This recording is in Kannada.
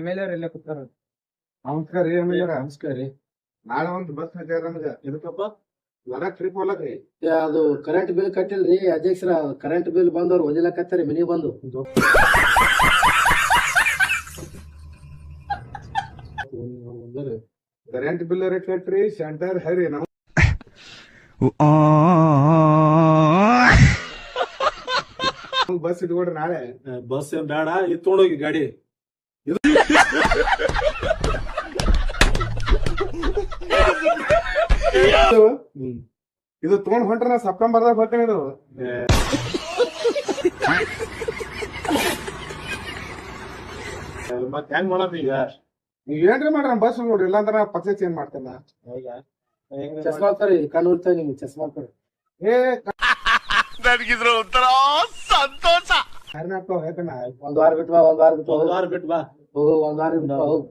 MLA ಅವ್ರು ಇಲ್ಲೇ ಕೂತಾರ. ನಮಸ್ಕಾರ ರೀ ಎಮ್ಮೆಲ್ಯಾರ. ನಮಸ್ಕಾರ ರೀ. ನಾಳೆ ಒಂದು ಬಸ್ ಹಾಕ್ಯಾರ ನಮಗ. ಎದಕ್ಕಪ್ಪ? ಲಡಾಖ್ ಟ್ರಿಪ್ ಹೋಗ್ಲಕ್ರಿ. ಅದು ಕರೆಂಟ್ ಬಿಲ್ ಕಟ್ಟಿಲ್ರಿ ಅಧ್ಯಕ್ಷರ. ಕರೆಂಟ್ ಬಿಲ್ ಬಂದವ್ರು ಓದಿಲಕತ್ತಾರಿ ಮನಿಗ್ ಬಂದು. ಕರೆಂಟ್ ಬಿಲ್ ರೇಟ್ ಕಟ್ರಿ ಸೆಂಟರ್ ಹರಿ ನಮ್ ಬಸ್ ಇಟ್ಕೊಡ್ರಿ ನಾಳೆ. ಬಸ್ ಏನ್ ಬೇಡ, ಇದು ತಗೊಂಡೋಗಿ ಗಾಡಿ. ಇದು ತಗೊಂಡ್ ಹೊಂಟ್ರ ನಾ ಸೆಪ್ಟೆಂಬರ್ದಾಗ ಬರ್ತೀನಿ. ಇದು ಮತ್ ಹೆಂಗ್ ಮಾಡೋದು ಈಗ? ನೀವ್ ಏನ್ರಿ ಮಾಡ್ರಿ ನಮ್ ಬಸ್ ನೋಡ್ರಿ, ಇಲ್ಲಾಂದ್ರ ನಾ ಪಕ್ಷ ಚೇಂಜ್ ಮಾಡ್ತೇನೆ. ಚಸ್ಮಾ ಹಾಕ್ತಾರಿ, ಕಣ್ಣು ಉರ್ತಾವ ನಿಮ್ಗೆ ಚಸ್ಮಾ ಹಾಕ್ತಾರಿ. ನನಗಿದ್ರ ಒಂಥರ ಸಂತೋಷ. ಒಂದ್ ವಾರ ಬಿಟ್ಟು ಬಾ, ಒಂದ್ ವಾರ ಬಿಟ್ಟು ಒಂದ್ ವಾರ ಬಿಟ್ಟು ಬಾ. ಹೋಗು, ಒಂದ್ ವಾರ ಬಿಟ್ಟು ಹೋಗು.